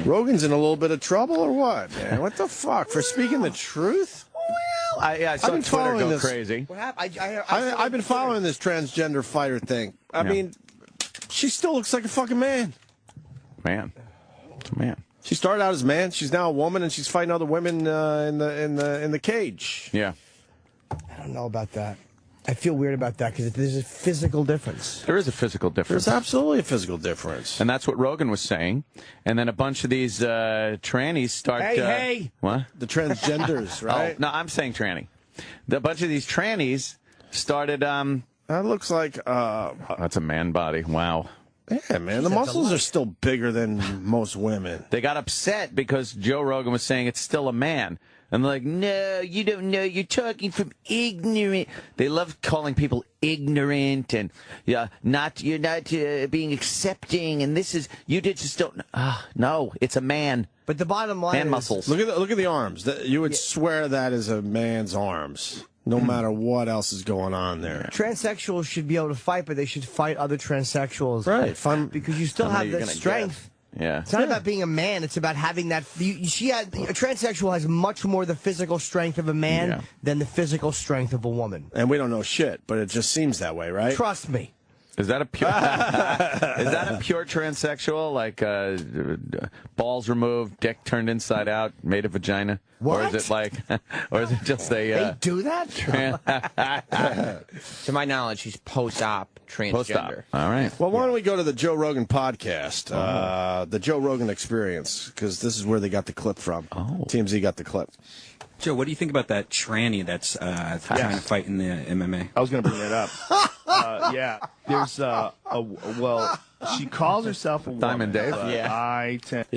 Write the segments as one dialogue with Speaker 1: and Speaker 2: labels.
Speaker 1: Rogan's in a little bit of trouble or what, man? What the fuck? For speaking the truth?
Speaker 2: Well, I saw Twitter go crazy.
Speaker 3: What happened?
Speaker 1: I've been following this transgender fighter thing. I mean, she still looks like a fucking man.
Speaker 2: Man. It's a man.
Speaker 1: She started out as a man. She's now a woman, and she's fighting other women in the cage.
Speaker 2: Yeah.
Speaker 3: I don't know about that. I feel weird about that because there's a physical difference.
Speaker 2: There is a physical difference.
Speaker 1: There's absolutely a physical difference.
Speaker 2: And that's what Rogan was saying. And then a bunch of these trannies start...
Speaker 3: Hey!
Speaker 2: What?
Speaker 1: The transgenders, right?
Speaker 2: Oh, no, I'm saying tranny. A bunch of these trannies started...
Speaker 1: that looks like...
Speaker 2: that's a man body. Wow.
Speaker 1: Yeah, man. The muscles are still bigger than most women.
Speaker 2: They got upset because Joe Rogan was saying it's still a man. And they're like, no, you don't know. You're talking from ignorant. They love calling people ignorant and you're not being accepting. And this is, you just don't. No, it's a man.
Speaker 3: But the bottom line
Speaker 2: man
Speaker 3: is,
Speaker 2: muscles.
Speaker 1: Look at the arms. You would swear that is a man's arms, no matter what else is going on there.
Speaker 3: Transsexuals should be able to fight, but they should fight other transsexuals.
Speaker 1: Right.
Speaker 3: Because you still have that strength.
Speaker 2: Yeah.
Speaker 3: It's not about being a man. It's about having that. A transsexual has much more the physical strength of a man than the physical strength of a woman.
Speaker 1: And we don't know shit, but it just seems that way, right?
Speaker 3: Trust me.
Speaker 2: Is that a pure? Is that a pure transsexual? Like balls removed, dick turned inside out, made a vagina?
Speaker 3: What?
Speaker 2: Or is it like? Or is it just a?
Speaker 3: They do that?
Speaker 4: To my knowledge, he's post-op transgender.
Speaker 2: Post-op. All right.
Speaker 1: Well, why don't we go to the Joe Rogan podcast, the Joe Rogan Experience, because this is where they got the clip from.
Speaker 2: Oh.
Speaker 1: TMZ got the clip.
Speaker 5: Joe, what do you think about that tranny that's trying to fight in the MMA?
Speaker 6: I was going to bring that up. There's well, she calls herself a woman.
Speaker 2: Diamond Dave?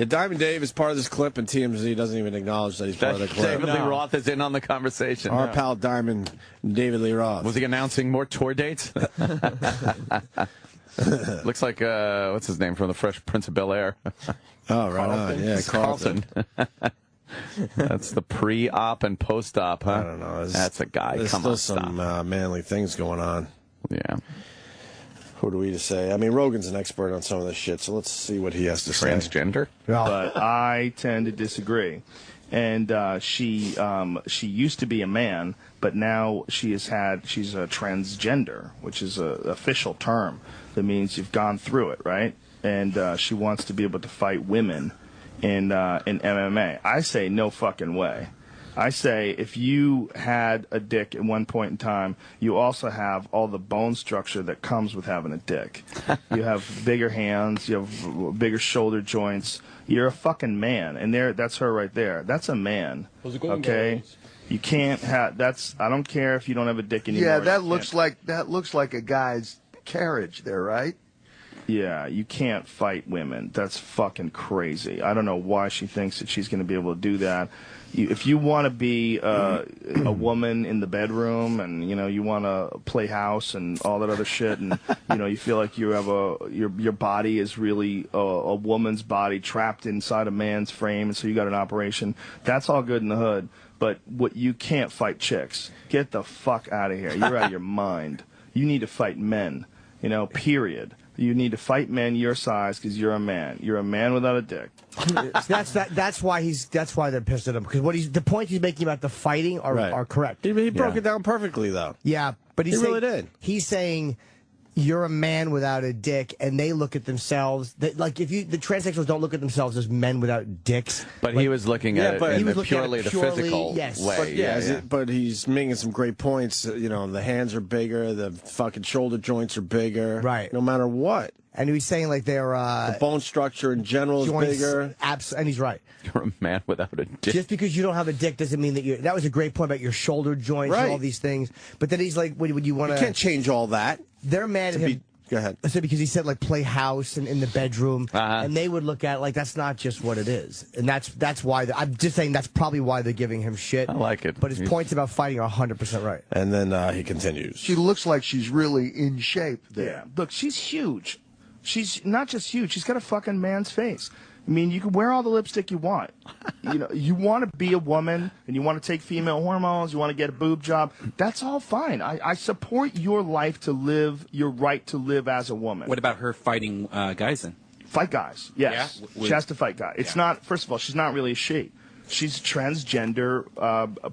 Speaker 1: Diamond Dave is part of this clip, and TMZ doesn't even acknowledge that he's part of the clip.
Speaker 2: David Lee Roth is in on the conversation.
Speaker 1: Our pal Diamond, David Lee Roth.
Speaker 2: Was he announcing more tour dates? Looks like, what's his name from the Fresh Prince of Bel-Air?
Speaker 1: Oh, right on. Yeah, Carlton.
Speaker 2: That's the pre-op and post-op, huh?
Speaker 1: I don't know.
Speaker 2: That's a guy.
Speaker 1: There's
Speaker 2: Come
Speaker 1: still
Speaker 2: on,
Speaker 1: some manly things going on.
Speaker 2: Yeah.
Speaker 1: Who do we to say? I mean, Rogan's an expert on some of this shit, so let's see what he has to say.
Speaker 2: Transgender?
Speaker 6: But I tend to disagree. And she used to be a man, but now she's a transgender, which is an official term that means you've gone through it, right? And she wants to be able to fight women in MMA. I say no fucking way. I say if you had a dick at one point in time, you also have all the bone structure that comes with having a dick. You have bigger hands, you have bigger shoulder joints. You're a fucking man, and that's her right there. That's a man. Okay, you can't have. I don't care if you don't have a dick anymore.
Speaker 7: Yeah, that looks like a guy's carriage there, right?
Speaker 6: Yeah, you can't fight women. That's fucking crazy. I don't know why she thinks that she's going to be able to do that. If you want to be a woman in the bedroom and, you want to play house and all that other shit and, you feel like you have your body is really a woman's body trapped inside a man's frame and so you got an operation, that's all good in the hood. But you can't fight chicks. Get the fuck out of here. You're out of your mind. You need to fight men, period. You need to fight men your size because you're a man. You're a man without a dick.
Speaker 3: That's why they're pissed at him, because the point he's making about the fighting are correct.
Speaker 1: He broke it down perfectly, though.
Speaker 3: Yeah, but he
Speaker 1: really did.
Speaker 3: He's saying you're a man without a dick, and they look at themselves like the transsexuals don't look at themselves as men without dicks.
Speaker 2: But he was looking at it in purely the physical way.
Speaker 1: But he's making some great points. The hands are bigger, the fucking shoulder joints are bigger.
Speaker 3: Right.
Speaker 1: No matter what.
Speaker 3: And he was saying like the
Speaker 1: bone structure in general is bigger.
Speaker 3: And he's right.
Speaker 2: You're a man without a dick.
Speaker 3: Just because you don't have a dick doesn't mean that you're. That was a great point about your shoulder joints and all these things. But then he's like, would you want to?
Speaker 1: You can't change all that.
Speaker 3: They're mad at him.
Speaker 1: Go ahead.
Speaker 3: I said because he said like play house and in the bedroom, and they would look at it like that's not just what it is, and that's why I'm just saying that's probably why they're giving him shit.
Speaker 2: I like it,
Speaker 3: but his points about fighting are 100% right.
Speaker 1: And then he continues.
Speaker 7: She looks like she's really in shape there.
Speaker 6: Yeah, look, she's huge. She's not just huge. She's got a fucking man's face. I mean, you can wear all the lipstick you want. You want to be a woman and you want to take female hormones, you want to get a boob job. That's all fine. I support your life to live, your right to live as a woman.
Speaker 5: What about her fighting guys then?
Speaker 6: Fight guys, yes.
Speaker 5: Yeah?
Speaker 6: She has to fight guys. It's not, first of all, she's not really a she. She's a transgender,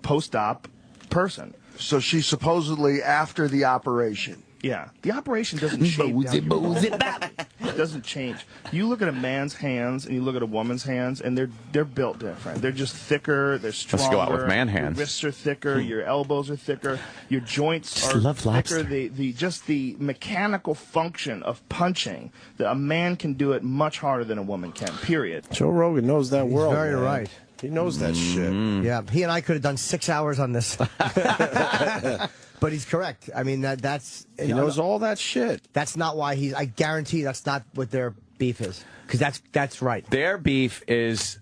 Speaker 6: post-op person.
Speaker 7: So she's supposedly after the operation.
Speaker 6: Yeah. The operation doesn't shape It doesn't change. You look at a man's hands and you look at a woman's hands, and they're built different. They're just thicker. They're stronger.
Speaker 2: Let's go out with man hands.
Speaker 6: Your wrists are thicker. Your elbows are thicker. Your joints are thicker. The mechanical function of punching. A man can do it much harder than a woman can. Period.
Speaker 1: Joe Rogan knows that world.
Speaker 3: Very
Speaker 1: man.
Speaker 3: right.
Speaker 1: He knows that shit.
Speaker 3: Yeah, he and I could have done 6 hours on this. But he's correct. I mean, that's...
Speaker 1: He knows all that shit.
Speaker 3: That's not why he's... I guarantee that's not what their beef is. Because that's right.
Speaker 2: Their beef is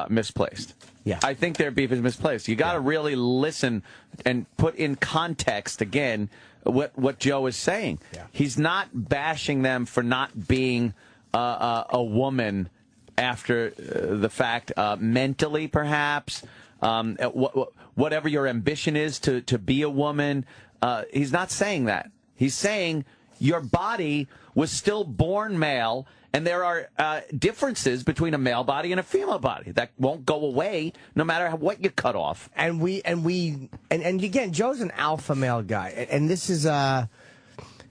Speaker 2: misplaced.
Speaker 3: Yeah.
Speaker 2: I think their beef is misplaced. You got to really listen and put in context, again, what Joe is saying.
Speaker 3: Yeah.
Speaker 2: He's not bashing them for not being a woman after the fact, mentally, perhaps, whatever your ambition is to be a woman. He's not saying that. He's saying your body was still born male, and there are differences between a male body and a female body that won't go away no matter what you cut off.
Speaker 3: And again, Joe's an alpha male guy, and this is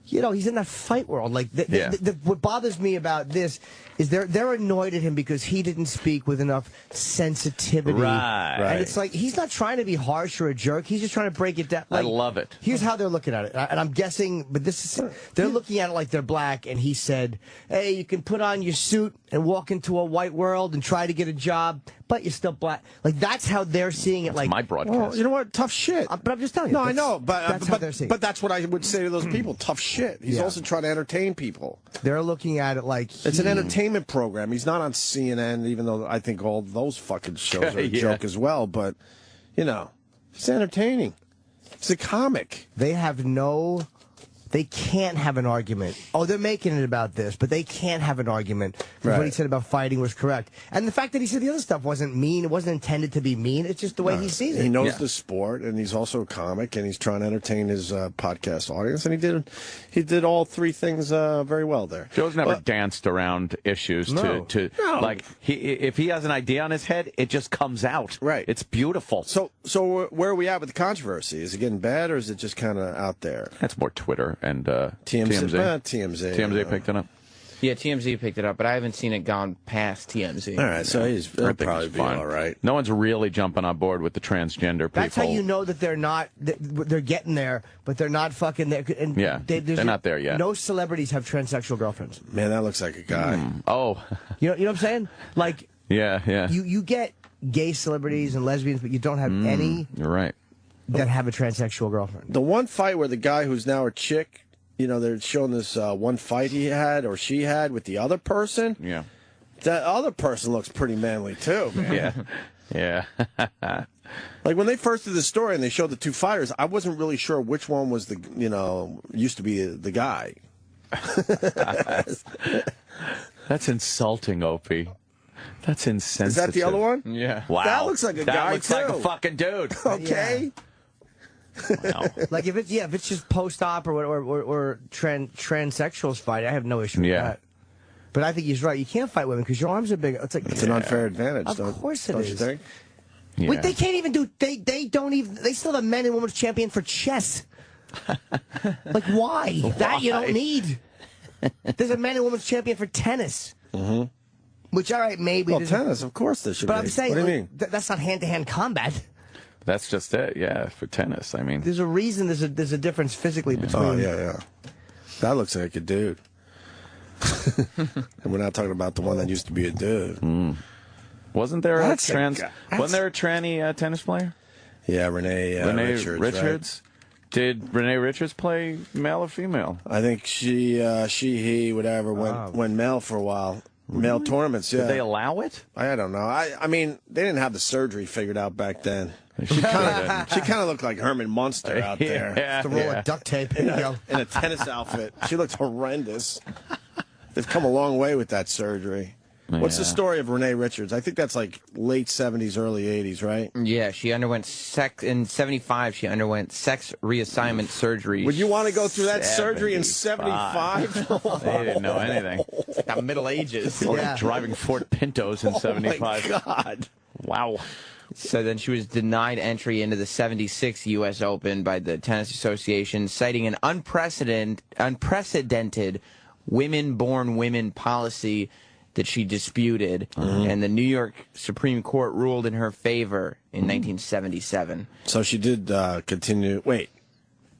Speaker 3: he's in that fight world. Like what bothers me about this is they're annoyed at him because he didn't speak with enough sensitivity.
Speaker 2: Right.
Speaker 3: And it's like he's not trying to be harsh or a jerk. He's just trying to break it down. Like,
Speaker 2: I love it.
Speaker 3: Here's how they're looking at it, and I'm guessing, but they're looking at it like they're black. And he said, "Hey, you can put on your suit and walk into a white world and try to get a job, but you're still black." Like that's how they're seeing it. Like
Speaker 2: my broadcast.
Speaker 1: Well, you know what? Tough shit.
Speaker 3: But I'm just telling you.
Speaker 1: No, I know, but
Speaker 3: that's how they're seeing it.
Speaker 1: But that's what I would say to those people. Tough shit. He's also trying to entertain people.
Speaker 3: They're looking at it like
Speaker 1: it's an entertainment program. He's not on CNN, even though I think all those fucking shows are a joke as well. But it's entertaining. It's a comic.
Speaker 3: They can't have an argument. Oh, they're making it about this, but they can't have an argument. What he said about fighting was correct. And the fact that he said the other stuff wasn't mean, it wasn't intended to be mean, it's just the way he sees it.
Speaker 1: He knows the sport, and he's also a comic, and he's trying to entertain his podcast audience, and he did all three things very well there.
Speaker 2: Joe's never danced around issues like if he has an idea on his head, it just comes out.
Speaker 1: Right.
Speaker 2: It's beautiful.
Speaker 1: So where are we at with the controversy? Is it getting bad, or is it just kind of out there?
Speaker 2: That's more Twitter and
Speaker 1: TMZ.
Speaker 2: TMZ picked it up.
Speaker 4: Yeah, TMZ picked it up, but I haven't seen it gone past TMZ.
Speaker 1: All right, so he'll probably be all right.
Speaker 2: No one's really jumping on board with the transgender people.
Speaker 3: That's how you know that they're not. They're getting there, but they're not fucking there. And
Speaker 2: they're not there yet.
Speaker 3: No celebrities have transsexual girlfriends.
Speaker 1: Man, that looks like a guy.
Speaker 2: Oh,
Speaker 3: you know what I'm saying? Like,
Speaker 2: yeah.
Speaker 3: You get gay celebrities and lesbians, but you don't have any.
Speaker 2: You're right.
Speaker 3: That have a transsexual girlfriend.
Speaker 1: The one fight where the guy who's now a chick, they're showing this one fight he had or she had with the other person.
Speaker 2: Yeah.
Speaker 1: That other person looks pretty manly, too.
Speaker 2: Yeah.
Speaker 1: Like, when they first did the story and they showed the two fighters, I wasn't really sure which one was used to be the guy.
Speaker 2: That's insulting, Opie. That's insensitive.
Speaker 1: Is that the other one?
Speaker 2: Yeah. Wow.
Speaker 1: That looks like a guy,
Speaker 2: That looks like a fucking dude.
Speaker 1: Okay.
Speaker 2: Wow.
Speaker 3: Like if it's just post-op or transsexuals fight, I have no issue with that. But I think he's right. You can't fight women because your arms are big. It's an
Speaker 1: unfair advantage.
Speaker 3: Of course it
Speaker 1: don't
Speaker 3: is.
Speaker 1: You think?
Speaker 3: Yeah. Wait, they can't even do. They don't even. They still have a men and women's champion for chess. Like why? That you don't need. There's a men and women's champion for tennis.
Speaker 1: Mm-hmm.
Speaker 3: Which all right, maybe.
Speaker 1: Well, tennis, of course, there should be.
Speaker 3: But I'm saying,
Speaker 1: what do you mean?
Speaker 3: That's not hand-to-hand combat.
Speaker 2: That's just it, yeah, for tennis. I mean,
Speaker 3: there's a reason there's a difference physically between.
Speaker 1: Oh yeah. That looks like a dude. And we're not talking about the one that used to be a dude.
Speaker 2: Wasn't there a tranny tennis player?
Speaker 1: Yeah, Renee Richards.
Speaker 2: Richards. Right? Did Renee Richards play male or female?
Speaker 1: I think he, whatever, went male for a while. Really? Male tournaments, yeah.
Speaker 2: Did they allow it?
Speaker 1: I don't know. I mean, they didn't have the surgery figured out back then. She kind of looked like Herman Munster out there.
Speaker 3: Just a roll of duct tape.
Speaker 1: In a tennis outfit. She looked horrendous. They've come a long way with that surgery. What's the story of Renee Richards? I think that's like late 70s, early 80s, right?
Speaker 4: Yeah, she underwent in 75. She underwent sex reassignment surgery.
Speaker 1: Would you want to go through that surgery in 75?
Speaker 2: They didn't know anything.
Speaker 4: It's like the Middle Ages.
Speaker 2: Like driving Ford Pintos in 75.
Speaker 1: Oh my God!
Speaker 2: Wow.
Speaker 4: So then she was denied entry into the 76 U.S. Open by the Tennis Association, citing an unprecedented women-born women policy that she disputed, and the New York Supreme Court ruled in her favor in 1977.
Speaker 1: So she did continue. Wait.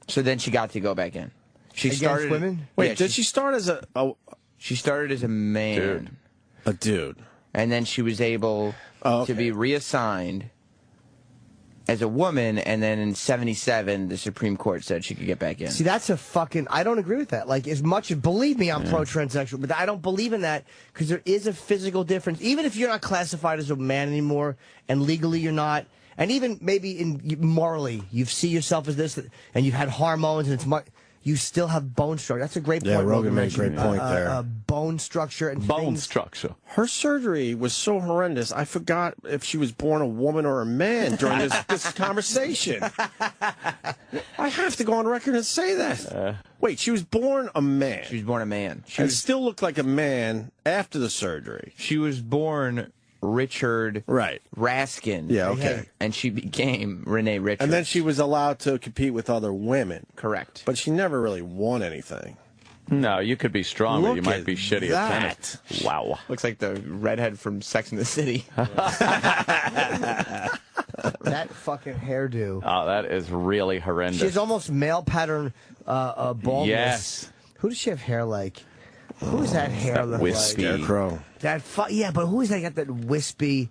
Speaker 4: So then she got to go back in. She
Speaker 3: Against
Speaker 4: started
Speaker 3: women?
Speaker 1: Wait,
Speaker 4: yeah,
Speaker 1: did she start as
Speaker 4: She started as a man.
Speaker 1: a dude?
Speaker 4: And then she was able to be reassigned as a woman, and then in 77, the Supreme Court said she could get back in.
Speaker 3: See, that's a fucking... I don't agree with that. Like, as much as... Believe me, I'm pro-transsexual, but I don't believe in that because there is a physical difference. Even if you're not classified as a man anymore, and legally you're not, and even maybe morally, you see yourself as this, and you've had hormones, and it's much... You still have bone structure. That's a great point.
Speaker 1: Yeah, Rogan made a great point there.
Speaker 3: Bone structure and
Speaker 2: Bone
Speaker 3: things.
Speaker 2: structure.
Speaker 1: Her surgery was so horrendous, I forgot if she was born a woman or a man during this conversation. I have to go on record and say that. Wait, she was born a man.
Speaker 4: She was born a man.
Speaker 1: And still looked like a man after the surgery.
Speaker 4: She was born Richard Raskin.
Speaker 1: Yeah, okay.
Speaker 4: And she became Renee Richards.
Speaker 1: And then she was allowed to compete with other women.
Speaker 4: Correct.
Speaker 1: But she never really won anything.
Speaker 2: No, you could be strong, but you might be shitty
Speaker 1: that.
Speaker 2: at tennis. Wow.
Speaker 4: Looks like the redhead from Sex and the City.
Speaker 3: That fucking hairdo.
Speaker 2: Oh, that is really horrendous.
Speaker 3: She has almost male pattern baldness.
Speaker 2: Yes.
Speaker 3: Who does she have hair like? Who is that hair look
Speaker 2: wispy.
Speaker 3: like?
Speaker 1: Scarecrow.
Speaker 3: That yeah, but who is that got that wispy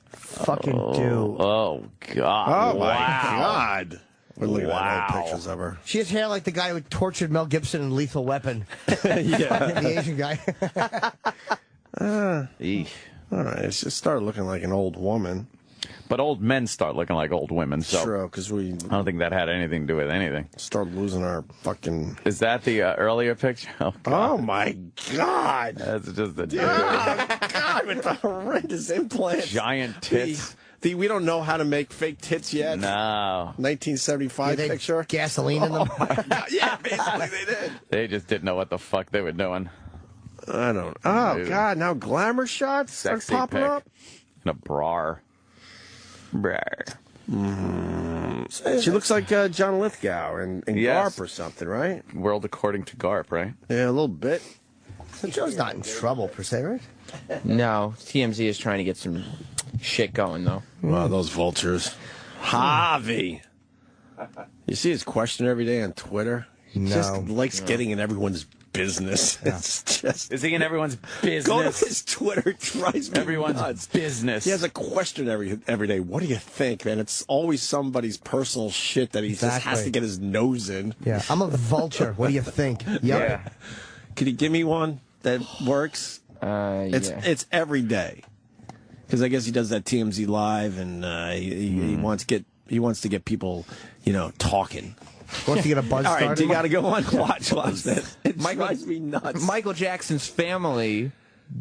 Speaker 3: fucking dude?
Speaker 2: Oh, God.
Speaker 1: Oh, my God. We're looking at old pictures of her.
Speaker 3: She has hair like the guy who tortured Mel Gibson in Lethal Weapon.
Speaker 1: Yeah.
Speaker 3: The Asian guy.
Speaker 1: All right, it's just started looking like an old woman.
Speaker 2: But old men start looking like old women, so
Speaker 1: True, because we
Speaker 2: I don't think that had anything to do with anything.
Speaker 1: start losing our fucking...
Speaker 2: Is that the earlier picture? Oh, God.
Speaker 1: Oh, my God.
Speaker 2: That's just a
Speaker 1: Oh, God, with the horrendous implants.
Speaker 2: giant tits.
Speaker 1: We don't know how to make fake tits yet.
Speaker 2: No.
Speaker 1: 1975
Speaker 3: they
Speaker 1: picture.
Speaker 3: gasoline in them.
Speaker 1: Yeah, basically they did.
Speaker 2: They just didn't know what the fuck they were doing.
Speaker 1: I don't... Oh,
Speaker 2: Dude.
Speaker 1: God, now glamour shots start
Speaker 2: Sexy
Speaker 1: popping
Speaker 2: pic.
Speaker 1: up.
Speaker 2: In a bra.
Speaker 1: She looks like John Lithgow in
Speaker 2: Yes.
Speaker 1: Garp or something, right?
Speaker 2: World according to Garp, right?
Speaker 1: Yeah, a little bit.
Speaker 3: So Joe's not in trouble, per se, right?
Speaker 4: No, TMZ is trying to get some shit going, though.
Speaker 1: Wow, those vultures. Harvey. You see his question every day on Twitter? He just likes getting in everyone's business. Yeah. It's just...
Speaker 2: Is he in everyone's business?
Speaker 1: Go to his Twitter. It drives me
Speaker 2: Everyone's
Speaker 1: nuts.
Speaker 2: business.
Speaker 1: He has a question every day. What do you think, man? It's always somebody's personal shit that he just has to get his nose in.
Speaker 3: Yeah, I'm a vulture. What do you think? Yep.
Speaker 2: Yeah.
Speaker 1: Could you give me one that works? It's every day. Because I guess he does that TMZ live, and he wants to get people, talking.
Speaker 3: Wants to get a buzz
Speaker 1: All right,
Speaker 3: started.
Speaker 1: you got to go on watch that. It drives me nuts.
Speaker 4: Michael Jackson's family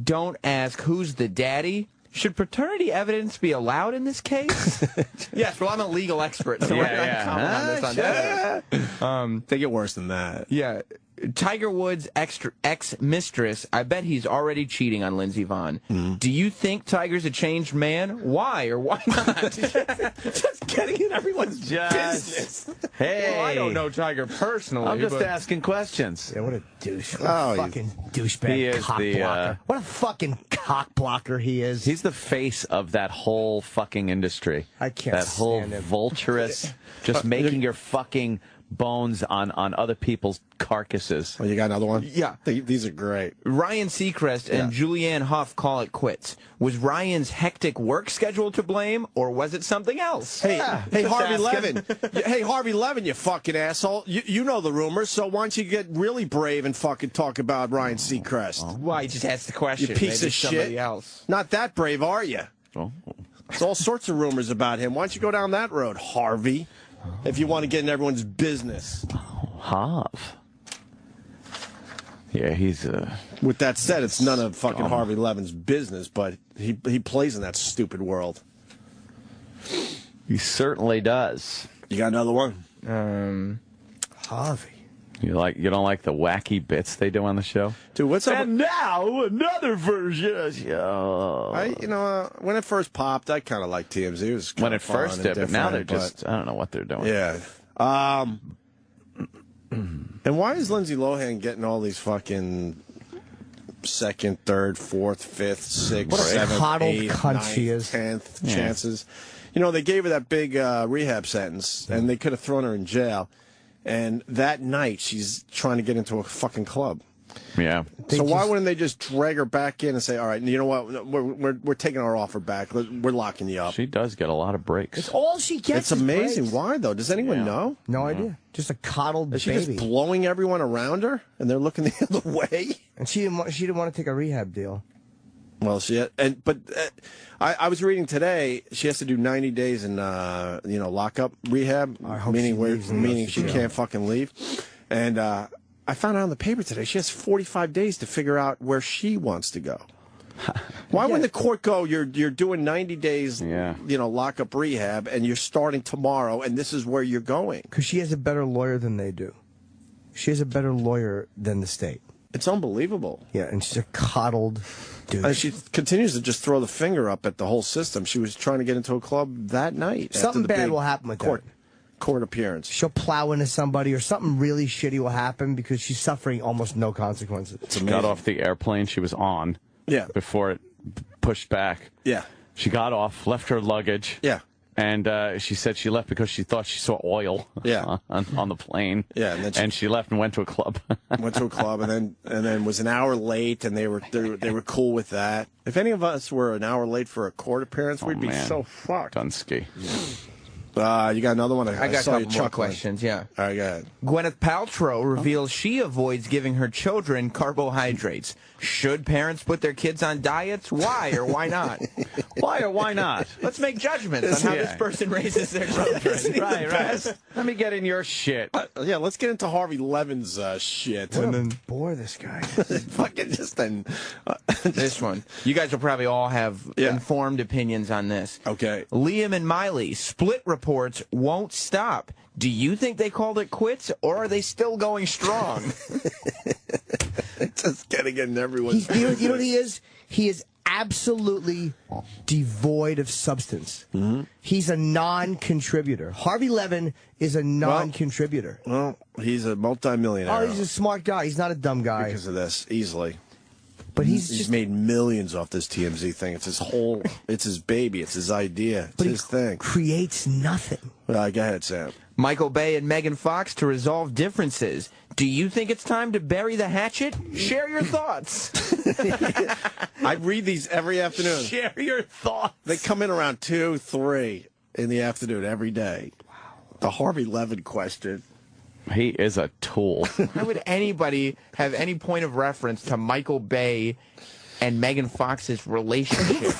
Speaker 4: don't ask who's the daddy. Should paternity evidence be allowed in this case? Yes, well, I'm a legal expert, so we're not commenting on this on Twitter.
Speaker 1: They get worse than that.
Speaker 4: Yeah. Tiger Woods' ex-mistress, I bet he's already cheating on Lindsey Vonn. Do you think Tiger's a changed man? Why or why not?
Speaker 1: Just getting in everyone's business.
Speaker 2: Hey.
Speaker 4: Well, I don't know Tiger personally.
Speaker 2: I'm just
Speaker 4: but
Speaker 2: asking questions.
Speaker 3: Yeah, what a douche. What a fucking douchebag.
Speaker 2: He is
Speaker 3: cock
Speaker 2: the,
Speaker 3: blocker. What a fucking cock blocker he is.
Speaker 2: He's the face of that whole fucking industry.
Speaker 3: I can't
Speaker 2: That whole
Speaker 3: stand him.
Speaker 2: vulturous, just making your fucking bones on other people's carcasses.
Speaker 1: Oh, you got another one?
Speaker 4: Yeah.
Speaker 1: These are great.
Speaker 4: Ryan Seacrest and Julianne Hough call it quits. Was Ryan's hectic work schedule to blame, or was it something else?
Speaker 1: Hey, hey,
Speaker 4: Just
Speaker 1: Harvey
Speaker 4: asking.
Speaker 1: Levin. Hey, Harvey Levin, you fucking asshole. You know the rumors, so why don't you get really brave and fucking talk about Ryan Seacrest?
Speaker 4: Why, just ask the question.
Speaker 1: You piece
Speaker 4: Maybe
Speaker 1: of
Speaker 4: somebody
Speaker 1: shit.
Speaker 4: else.
Speaker 1: Not that brave, are you?
Speaker 2: Oh.
Speaker 1: There's all sorts of rumors about him. Why don't you go down that road, Harvey, if you want to get in everyone's business?
Speaker 2: Harv. Yeah, he's
Speaker 1: With that said, it's none of fucking Harvey Levin's business, but he plays in that stupid world.
Speaker 2: He certainly does.
Speaker 1: You got another one?
Speaker 3: Harvey.
Speaker 2: You don't like the wacky bits they do on the show?
Speaker 1: Dude, what's up?
Speaker 2: And now another version of the show.
Speaker 1: When it first popped, I kind of liked TMZ. It was
Speaker 2: When it first did, but now they're just, I don't know what they're doing.
Speaker 1: Yeah. And why is Lindsay Lohan getting all these fucking second, third, fourth, fifth, sixth,
Speaker 3: What a
Speaker 1: seventh,
Speaker 3: coddled
Speaker 1: eighth,
Speaker 3: cunt
Speaker 1: ninth,
Speaker 3: she is.
Speaker 1: 10th chances? You know, they gave her that big rehab sentence, and they could have thrown her in jail. And that night, she's trying to get into a fucking club.
Speaker 2: Yeah.
Speaker 1: So why wouldn't they just drag her back in and say, all right, you know what, we're taking our offer back. We're locking you up.
Speaker 2: She does get a lot of breaks.
Speaker 3: It's all she gets.
Speaker 1: It's amazing. Why, though? Does anyone know?
Speaker 3: No idea. Just a coddled
Speaker 1: Is she
Speaker 3: baby.
Speaker 1: just blowing everyone around her, and they're looking the other way?
Speaker 3: And she didn't want to take a rehab deal.
Speaker 1: Well, I was reading today. She has to do 90 days in lockup rehab, meaning she can't fucking leave. And I found out in the paper today she has 45 days to figure out where she wants to go. Why wouldn't the court go? You're doing 90 days, lockup rehab, and you're starting tomorrow, and this is where you're going.
Speaker 3: Because she has a better lawyer than they do. She has a better lawyer than the state.
Speaker 1: It's unbelievable.
Speaker 3: Yeah, and she's a coddled dude.
Speaker 1: And she continues to just throw the finger up at the whole system. She was trying to get into a club that night.
Speaker 3: Something bad will happen with
Speaker 1: court appearance.
Speaker 3: She'll plow into somebody, or something really shitty will happen because she's suffering almost no consequences.
Speaker 2: She got off the airplane she was on.
Speaker 1: Yeah.
Speaker 2: Before it pushed back.
Speaker 1: Yeah.
Speaker 2: She got off, left her luggage.
Speaker 1: Yeah.
Speaker 2: And she said she left because she thought she saw oil on the plane.
Speaker 1: Yeah,
Speaker 2: and she left and went to a club.
Speaker 1: Went to a club and then was an hour late, and they were cool with that. If any of us were an hour late for a court appearance, we'd be so fucked.
Speaker 2: Dunsky.
Speaker 1: You got another one?
Speaker 4: I got a couple more questions, yeah.
Speaker 1: All right, go ahead.
Speaker 4: Gwyneth Paltrow reveals she avoids giving her children carbohydrates. Should parents put their kids on diets? Why or why not?
Speaker 2: Why or why not?
Speaker 4: Let's make judgments on how this person raises their children.
Speaker 2: Right. Let me get in your shit.
Speaker 1: Let's get into Harvey Levin's shit.
Speaker 3: And then bore this guy.
Speaker 1: Fucking
Speaker 4: This one. You guys will probably all have informed opinions on this.
Speaker 1: Okay.
Speaker 4: Liam and Miley, split reports won't stop. Do you think they called it quits, or are they still going strong?
Speaker 1: Just getting in everyone's...
Speaker 3: You know what he is? He is absolutely devoid of substance. Mm-hmm. He's a non-contributor. Harvey Levin is a non-contributor.
Speaker 1: Well, he's a multi-millionaire.
Speaker 3: Oh, he's a smart guy. He's not a dumb guy.
Speaker 1: Because of this, easily.
Speaker 3: But he's
Speaker 1: just made millions off this TMZ thing. It's it's his baby. It's his idea. It's his thing.
Speaker 3: Creates nothing.
Speaker 1: Go ahead, Sam.
Speaker 4: Michael Bay and Megan Fox to resolve differences. Do you think it's time to bury the hatchet? Share your thoughts.
Speaker 1: I read these every afternoon.
Speaker 2: Share your thoughts.
Speaker 1: They come in around 2, 3 in the afternoon every day. Wow. The Harvey Levin question.
Speaker 2: He is a tool.
Speaker 4: How would anybody have any point of reference to Michael Bay and Megan Fox's relationship?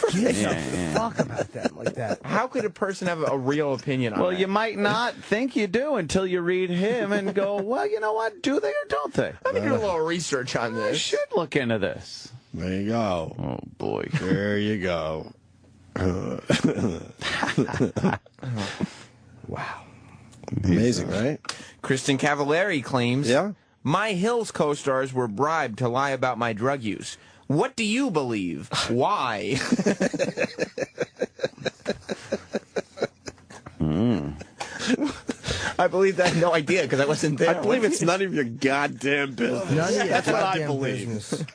Speaker 3: Fuck about that like that.
Speaker 4: How could a person have a real opinion on that?
Speaker 2: Well, you might not think you do until you read him and go, well, you know what? Do they or don't they?
Speaker 4: Let me do a little research on this.
Speaker 2: I should look into this.
Speaker 1: There you go.
Speaker 2: Oh, boy.
Speaker 1: There you go.
Speaker 3: Wow.
Speaker 1: Amazing, right?
Speaker 4: Kristen Cavallari claims, my Hills co-stars were bribed to lie about my drug use. What do you believe? Why? I believe that. No idea, because I wasn't there.
Speaker 1: I believe it's none of your goddamn business. That's what I believe.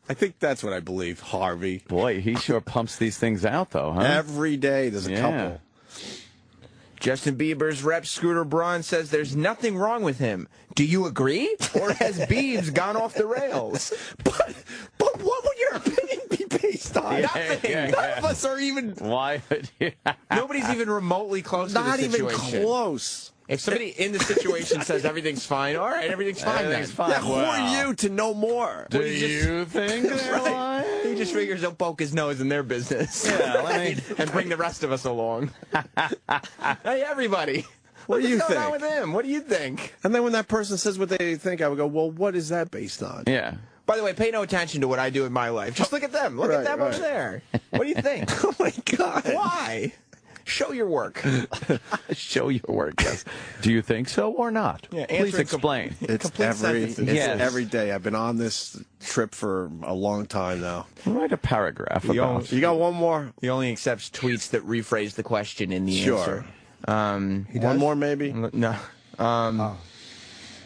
Speaker 1: I think that's what I believe, Harvey.
Speaker 2: Boy, he sure pumps these things out, though, huh?
Speaker 1: Every day there's a couple.
Speaker 4: Justin Bieber's rep Scooter Braun says there's nothing wrong with him. Do you agree? Or has Biebs gone off the rails?
Speaker 1: But what would your opinion be based on?
Speaker 4: Nothing. None of us are even...
Speaker 2: Why?
Speaker 4: Nobody's even remotely close to the situation.
Speaker 1: Not even close.
Speaker 4: If somebody in the situation says everything's fine, all right, everything's fine then.
Speaker 2: Fine.
Speaker 1: Yeah, who are you to know more?
Speaker 2: Do you think they're lying?
Speaker 4: He just figures he'll poke his nose in their business.
Speaker 2: Yeah,
Speaker 4: and bring the rest of us along. Hey, everybody.
Speaker 1: What do you
Speaker 4: What's going
Speaker 1: think?
Speaker 4: on with him? What do you think?
Speaker 1: And then when that person says what they think, I would go, well, what is that based on?
Speaker 2: Yeah.
Speaker 4: By the way, pay no attention to what I do in my life. Just look at them. Look at them over there. What do you think?
Speaker 1: Oh, my God.
Speaker 4: Why? Show your work.
Speaker 2: Show your work, yes. Do you think so or not?
Speaker 4: Yeah,
Speaker 2: Please explain.
Speaker 1: It's every day. I've been on this trip for a long time now.
Speaker 2: Write a paragraph about.
Speaker 1: You got one more?
Speaker 4: He only accepts tweets that rephrase the question in the answer.
Speaker 1: One more, maybe?
Speaker 4: No.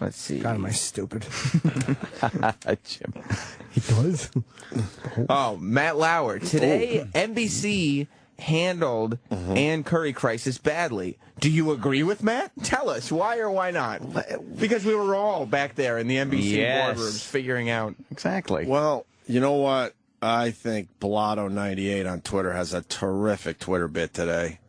Speaker 4: Let's see.
Speaker 3: God, am I stupid?
Speaker 2: Jim.
Speaker 3: He does?
Speaker 4: Oh, Matt Lauer. Today, NBC handled Ann Curry crisis badly. Do you agree with Matt? Tell us why or why not. Because we were all back there in the NBC boardrooms figuring out.
Speaker 2: Exactly.
Speaker 1: Well, you know what? I think Blotto98 on Twitter has a terrific Twitter bit today.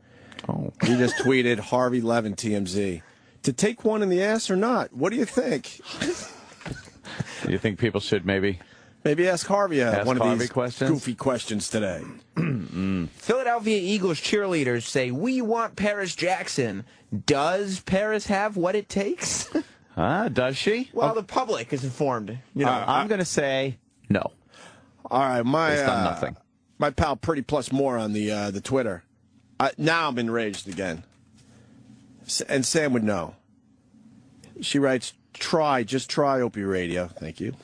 Speaker 2: Oh.
Speaker 1: He just tweeted Harvey Levin TMZ. To take one in the ass or not? What do you think?
Speaker 2: Do you think people should maybe
Speaker 1: ask Harvey one of these
Speaker 2: questions?
Speaker 1: Goofy questions today.
Speaker 4: Philadelphia Eagles cheerleaders say, we want Paris Jackson. Does Paris have what it takes?
Speaker 2: Does she?
Speaker 4: Well, the public is informed. You know,
Speaker 2: I'm going to say no.
Speaker 1: All right,
Speaker 2: Based on nothing.
Speaker 1: My pal Pretty Plus More on the Twitter. Now I'm enraged again. And Sam would know. She writes, just try Opie Radio. Thank you.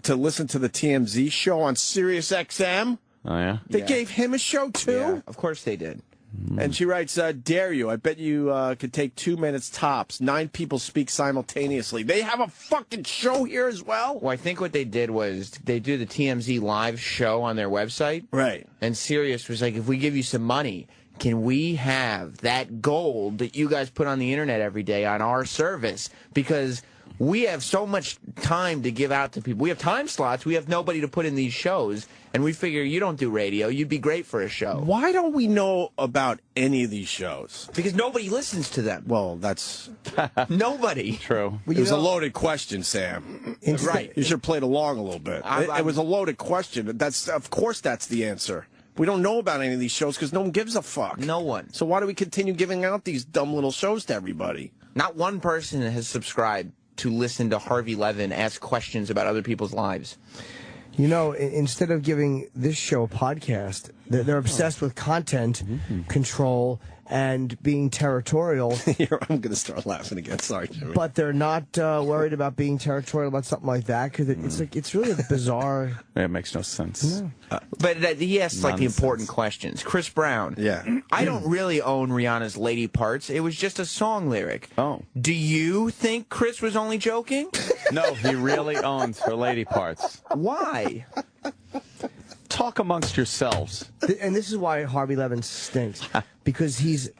Speaker 1: To listen to the TMZ show on Sirius XM.
Speaker 2: Oh, yeah?
Speaker 1: They gave him a show, too?
Speaker 4: yeah, of course they did.
Speaker 1: And she writes, dare you. I bet you could take 2 minutes tops. 9 people speak simultaneously. They have a fucking show here as well?
Speaker 4: Well, I think what they did was they do the TMZ live show on their website.
Speaker 1: Right.
Speaker 4: And Sirius was like, if we give you some money, can we have that gold that you guys put on the internet every day on our service? Because we have so much time to give out to people. We have time slots. We have nobody to put in these shows. And we figure you don't do radio. You'd be great for a show.
Speaker 1: Why don't we know about any of these shows?
Speaker 4: Because nobody listens to them.
Speaker 1: Well, that's...
Speaker 4: Nobody.
Speaker 2: True.
Speaker 1: It was a loaded question, Sam.
Speaker 4: Right.
Speaker 1: You should have played along a little bit. It was a loaded question. Of course that's the answer. We don't know about any of these shows because no one gives a fuck.
Speaker 4: No one.
Speaker 1: So why do we continue giving out these dumb little shows to everybody?
Speaker 4: Not one person has subscribed to listen to Harvey Levin ask questions about other people's lives.
Speaker 3: You know, instead of giving this show a podcast, they're obsessed with content control and being territorial.
Speaker 1: I'm going to start laughing again. Sorry, Jimmy.
Speaker 3: But they're not worried about being territorial about something like that because it's really a bizarre.
Speaker 2: It makes no sense.
Speaker 3: No.
Speaker 4: But he asks like the important questions. Chris Brown.
Speaker 1: Yeah.
Speaker 4: I don't really own Rihanna's Lady Parts. It was just a song lyric.
Speaker 2: Oh.
Speaker 4: Do you think Chris was only joking?
Speaker 2: No, he really owns her lady parts.
Speaker 4: Why?
Speaker 2: Talk amongst yourselves.
Speaker 3: And this is why Harvey Levin stinks because he's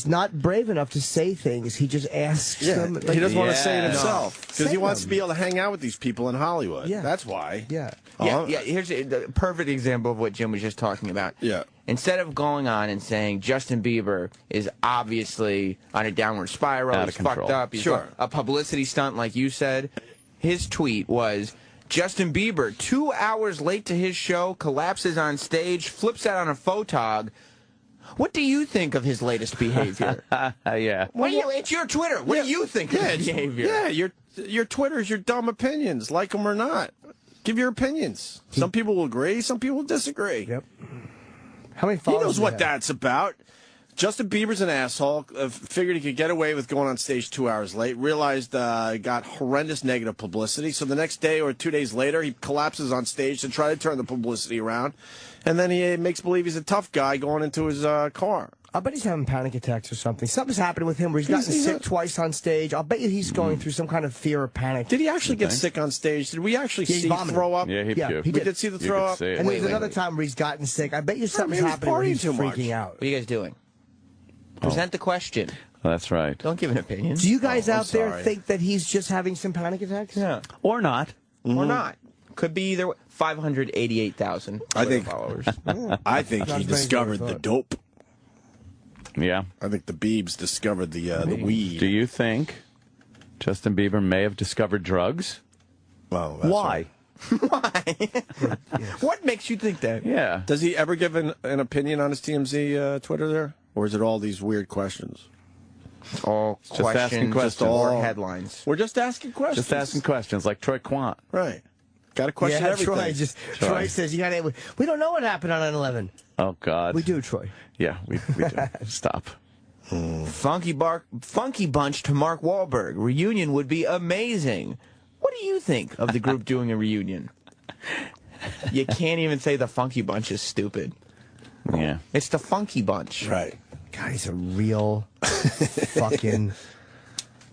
Speaker 3: not brave enough to say things. He just asks them. Like,
Speaker 1: he doesn't want to say it himself because
Speaker 3: Say
Speaker 1: he wants
Speaker 3: them.
Speaker 1: to be able to hang out with these people in Hollywood.
Speaker 3: Yeah.
Speaker 1: That's why.
Speaker 3: Yeah.
Speaker 4: Yeah, here's a perfect example of what Jim was just talking about.
Speaker 1: Yeah.
Speaker 4: Instead of going on and saying Justin Bieber is obviously on a downward spiral,
Speaker 2: Out of
Speaker 4: he's
Speaker 2: control.
Speaker 4: fucked up, he's a publicity stunt like you said, his tweet was, Justin Bieber, 2 hours late to his show, collapses on stage, flips out on a photog. What do you think of his latest behavior?
Speaker 2: Yeah.
Speaker 4: It's your Twitter. What do you think of his behavior?
Speaker 1: Yeah, your Twitter is your dumb opinions, like them or not. Give your opinions. Some people will agree, some people will disagree.
Speaker 3: Yep. How many
Speaker 1: He
Speaker 3: followers?
Speaker 1: knows what that's about. Justin Bieber's an asshole. Figured he could get away with going on stage 2 hours late. Realized got horrendous negative publicity. So the next day or 2 days later, he collapses on stage to try to turn the publicity around. And then he makes believe he's a tough guy going into his car.
Speaker 3: I bet he's having panic attacks or something. Something's happening with him where he's gotten sick twice on stage. I'll bet you he's going through some kind of fear or panic.
Speaker 1: Did he actually get sick on stage? Did we actually see throw up?
Speaker 2: Yeah, he puked.
Speaker 3: he
Speaker 1: We did see the throw up.
Speaker 3: And there's another time where he's gotten sick. I bet you something's happening where he's freaking out.
Speaker 4: What are you guys doing? Present the question.
Speaker 2: Oh, that's right.
Speaker 4: Don't give an opinion.
Speaker 3: Do you guys out there
Speaker 1: sorry.
Speaker 3: think that he's just having some panic attacks?
Speaker 4: Yeah.
Speaker 2: Or not.
Speaker 4: Or not. Could be either 588,000
Speaker 1: I think-
Speaker 4: followers.
Speaker 1: I think
Speaker 3: Not
Speaker 1: he
Speaker 3: as many as I
Speaker 1: discovered the
Speaker 3: thought.
Speaker 1: dope.
Speaker 2: Yeah.
Speaker 1: I think the Biebs discovered the weed.
Speaker 2: Do you think Justin Bieber may have discovered drugs?
Speaker 1: Well, that's
Speaker 2: Why?
Speaker 1: right.
Speaker 4: What makes you think that?
Speaker 2: Yeah.
Speaker 1: Does he ever give an opinion on his TMZ Twitter there? or is it all these weird questions?
Speaker 4: All
Speaker 2: Just asking
Speaker 4: questions,
Speaker 2: questions.
Speaker 4: or headlines.
Speaker 1: We're just asking questions.
Speaker 2: Just asking questions, like Troy Quant.
Speaker 1: Right. Got a question everything.
Speaker 3: Troy says, we don't know what happened on 9/11.
Speaker 2: Oh, God.
Speaker 3: We do, Troy.
Speaker 2: Yeah, we do. Stop.
Speaker 4: Funky Bunch to Mark Wahlberg. Reunion would be amazing. What do you think of the group doing a reunion? You can't even say the Funky Bunch is stupid.
Speaker 2: Yeah.
Speaker 4: It's the Funky Bunch.
Speaker 1: Right.
Speaker 3: God, he's a real fucking...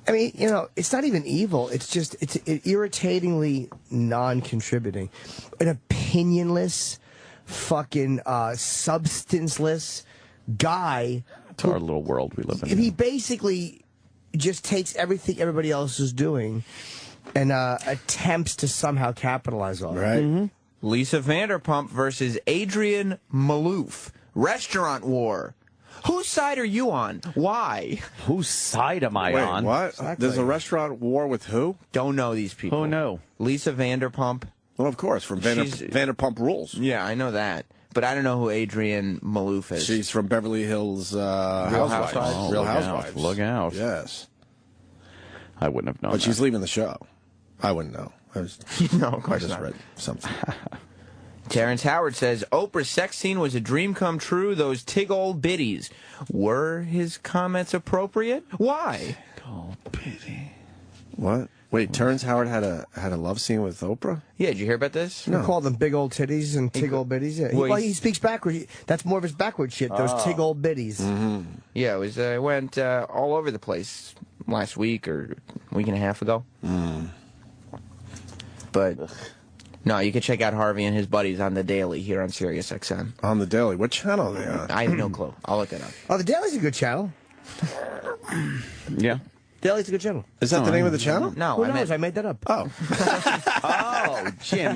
Speaker 3: I mean, you know, it's not even evil. It's just, it's irritatingly non-contributing. An opinionless, fucking substanceless guy.
Speaker 2: It's our little world we live in.
Speaker 3: He basically just takes everything everybody else is doing and attempts to somehow capitalize on it.
Speaker 1: Right.
Speaker 3: Mm-hmm.
Speaker 4: Lisa Vanderpump versus Adrian Malouf. Restaurant war. Whose side are you on? Why?
Speaker 2: Whose side am I
Speaker 1: Wait,
Speaker 2: on?
Speaker 1: what?
Speaker 3: Exactly.
Speaker 1: There's a restaurant war with who?
Speaker 4: Don't know these people.
Speaker 2: Who knew?
Speaker 4: Lisa Vanderpump.
Speaker 1: Well, of course, from Vanderpump Rules.
Speaker 4: Yeah, I know that. But I don't know who Adrian Malouf is.
Speaker 1: She's from Beverly Hills Housewives.
Speaker 4: Housewives.
Speaker 2: Oh,
Speaker 1: Real
Speaker 2: look out,
Speaker 1: Housewives.
Speaker 2: look out.
Speaker 1: Yes.
Speaker 2: I wouldn't have known
Speaker 1: But
Speaker 2: that.
Speaker 1: she's leaving the show. I wouldn't know.
Speaker 4: No, of course
Speaker 1: I just
Speaker 4: not.
Speaker 1: read something.
Speaker 4: Terrence Howard says, Oprah's sex scene was a dream come true, those tig old biddies. Were his comments appropriate? Why?
Speaker 2: Oh, pity.
Speaker 1: What? Wait, Terrence Howard had a love scene with Oprah?
Speaker 4: Yeah, did you hear about this?
Speaker 3: We call them big old titties and tig old biddies. Yeah.
Speaker 4: Well,
Speaker 3: He speaks backward. That's more of his backward shit, those tig old biddies.
Speaker 4: Yeah, it was. Went all over the place last week or a week and a half ago. But no, you can check out Harvey and his buddies on The Daily here on Sirius XM.
Speaker 1: On the Daily. What channel are they on?
Speaker 4: I have no clue. I'll look it up.
Speaker 3: Oh, the Daily's a good channel.
Speaker 2: Yeah.
Speaker 3: Daily's a good channel.
Speaker 1: Is that the name of the channel?
Speaker 4: No,
Speaker 3: Who
Speaker 4: I
Speaker 3: knows?
Speaker 4: meant
Speaker 3: I made that up.
Speaker 1: Oh.
Speaker 2: Oh, Jimmy.